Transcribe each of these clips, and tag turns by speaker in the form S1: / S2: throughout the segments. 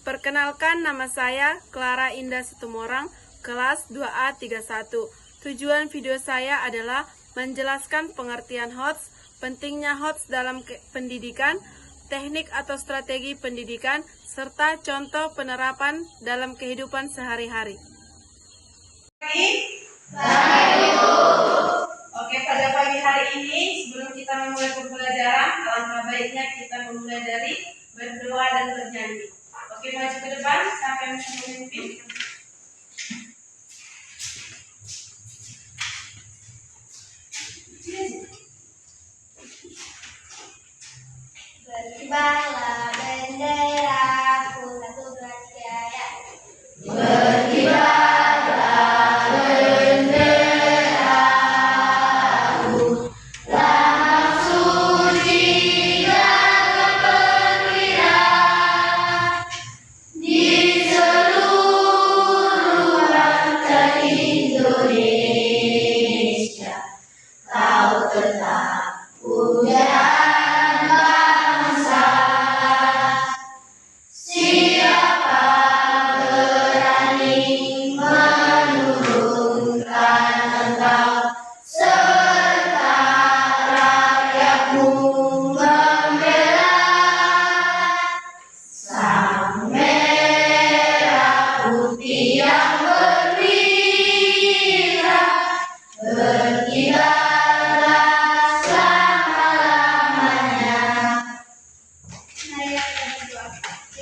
S1: Perkenalkan, nama saya Clara Indah Situmorang, kelas 2A31. Tujuan video saya adalah menjelaskan pengertian HOTS, pentingnya HOTS dalam pendidikan, teknik atau strategi pendidikan, serta contoh penerapan dalam kehidupan sehari-hari.
S2: Oke, pada pagi hari ini sebelum kita memulai pembelajaran, alangkah baiknya kita memulai dari berdoa dan bernyanyi. Oke, maju ke depan, siapa yang bisa memimpin?
S3: Berkibarlah benderaku, satu belas jaya.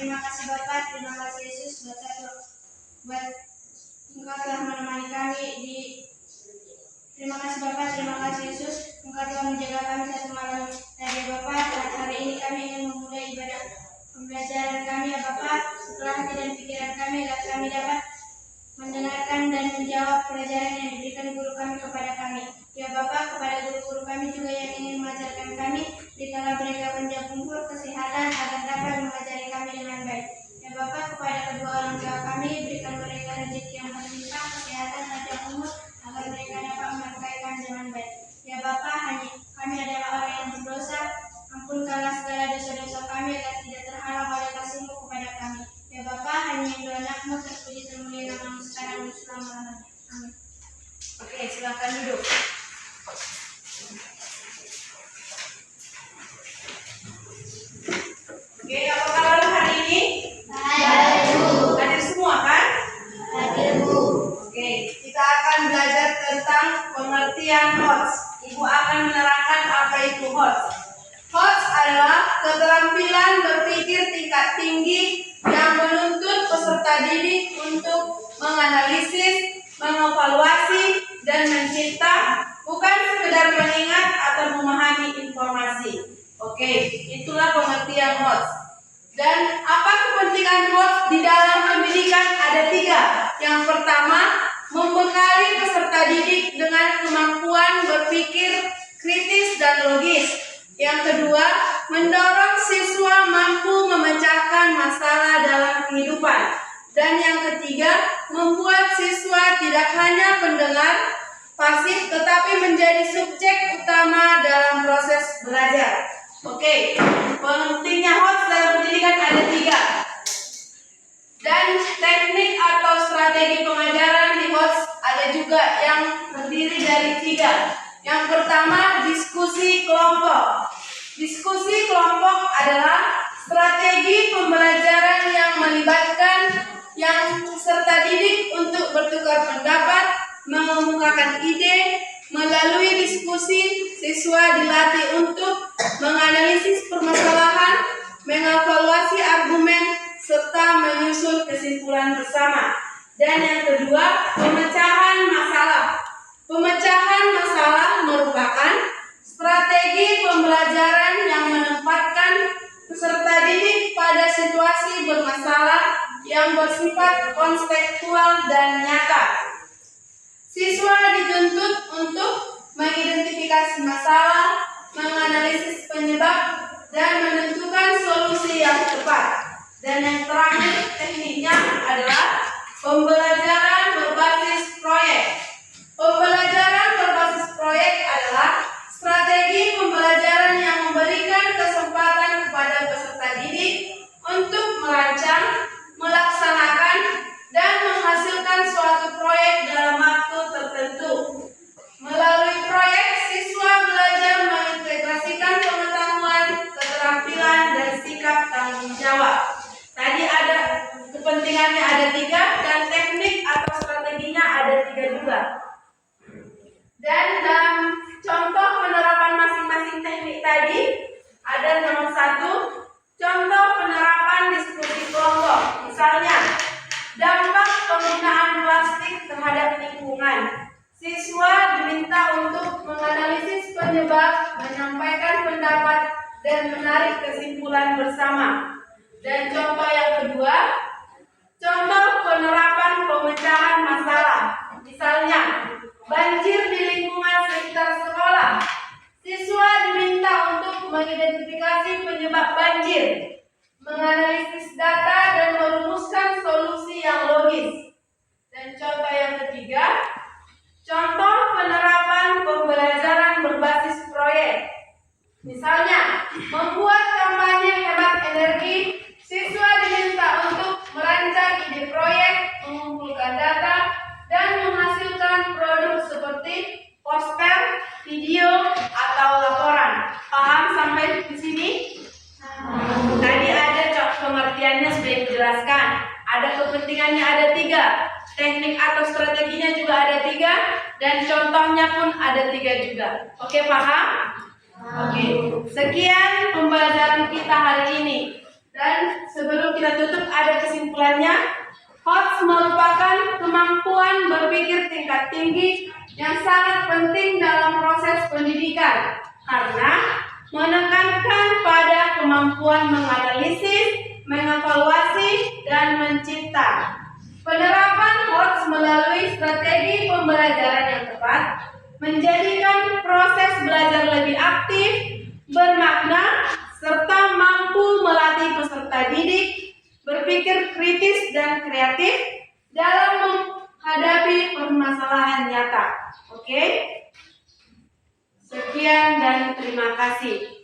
S3: Terima kasih Bapak, terima kasih Yesus buat Engkau telah menemani kami di. Terima kasih Bapak, terima kasih Yesus, Engkau telah menjaga kami satu malam tadi Bapak. Dan hari ini kami ingin memulai ibadah pembelajaran kami ya Bapak. Setelah hati dan pikiran kami, agar kami dapat mendengarkan dan menjawab pelajaran yang diberikan guru kami kepada kami. Ya Bapak, kepada guru-guru kami juga yang ingin mengajarkan kami, berikanlah mereka panjang umur, kesehatan, agar dapat mengajari kami dengan baik. Ya Bapak, kepada kedua orang tua kami, berikan mereka rezeki yang berlimpah, kesehatan, panjang umur, agar mereka dapat menafkahi kami dengan baik. Ya Bapak, kami adalah orang yang berdosa, ampunkanlah segala dosa-dosa kami agar tidak terhalang oleh kasih-Mu kepada kami. Ya Bapak, hanya yang dua anak-Mu, terpuji termulia nama-Mu sekarang dan selama-lamanya. Amin.
S2: Oke, silakan duduk. Oke, apa kabar hari ini? Hadir semua kan?
S3: Hadir Bu.
S2: Oke, kita akan belajar tentang pengertian HOTS. Ibu akan menerangkan apa itu HOTS. HOTS adalah keterampilan berpikir tingkat tinggi yang menuntut peserta didik untuk menganalisis, mengevaluasi, dan mencipta, bukan sekedar mengingat atau memahami informasi. Oke, itulah pengertian HOTS. Dan apa kepentingan HOTS di dalam pendidikan? Ada 3. Yang pertama, membekali peserta didik dengan kemampuan berpikir kritis dan logis. Yang kedua, mendorong siswa mampu memecahkan masalah dalam kehidupan. Dan yang ketiga, membuat siswa tidak hanya pendengar pasif tetapi menjadi subjek utama dalam proses belajar. Oke, pentingnya HOTS dalam pendidikan ada 3. Dan teknik atau strategi pengajaran di HOTS ada juga yang terdiri dari 3. Yang pertama, diskusi kelompok. Diskusi kelompok adalah strategi pembelajaran yang melibatkan yang peserta didik untuk bertukar pendapat, mengemukakan ide. Melalui diskusi, siswa dilatih untuk menganalisis permasalahan, mengevaluasi argumen, serta menyusun kesimpulan bersama. Dan yang kedua, pemecahan masalah. Pemecahan masalah merupakan strategi pembelajaran yang menempatkan peserta didik pada situasi bermasalah yang bersifat konstekstual dan nyata. Siswa dituntut untuk mengidentifikasi masalah, menganalisis penyebab, dan menentukan solusi yang tepat. Dan yang terakhir, tekniknya adalah pembelajaran berbasis proyek. Pembelajaran berbasis proyek adalah strategi pembelajaran yang memberikan kesempatan kepada peserta didik untuk merancang, kepentingannya ada 3 dan teknik atau strateginya ada 3 juga. Dan dalam contoh penerapan masing-masing teknik tadi ada nomor 1, contoh penerapan diskusi kelompok. Misalnya, dampak penggunaan plastik terhadap lingkungan. Siswa diminta untuk menganalisis penyebab, menyampaikan pendapat, dan menarik kesimpulan bersama. Dan contoh yang kedua, contoh penerapan pemecahan masalah. Misalnya, banjir di lingkungan sekitar sekolah. Siswa diminta untuk mengidentifikasi penyebab banjir, menganalisis data, dan merumuskan solusi yang logis. Dan contoh yang ketiga, contoh penerapan pembelajaran berbasis proyek. Misalnya, membuat kampanye hemat energi. Siswa diminta untuk merancang ide proyek, mengumpulkan data, dan menghasilkan produk seperti poster, video, atau laporan. Paham sampai di sini? Tadi ada pengertiannya sudah dijelaskan. Ada kepentingannya ada 3, teknik atau strateginya juga ada 3, dan contohnya pun ada 3 juga. Oke, paham? Oke. Sekian pembelajaran kita hari ini. Dan sebelum kita tutup ada kesimpulannya. HOTS merupakan kemampuan berpikir tingkat tinggi yang sangat penting dalam proses pendidikan karena menekankan pada kemampuan menganalisis, mengevaluasi, dan mencipta. Penerapan HOTS melalui strategi pembelajaran yang tepat menjadikan proses belajar lebih aktif, bermakna, serta mampu melatih peserta didik berpikir kritis dan kreatif dalam menghadapi permasalahan nyata. Oke? Sekian dan terima kasih.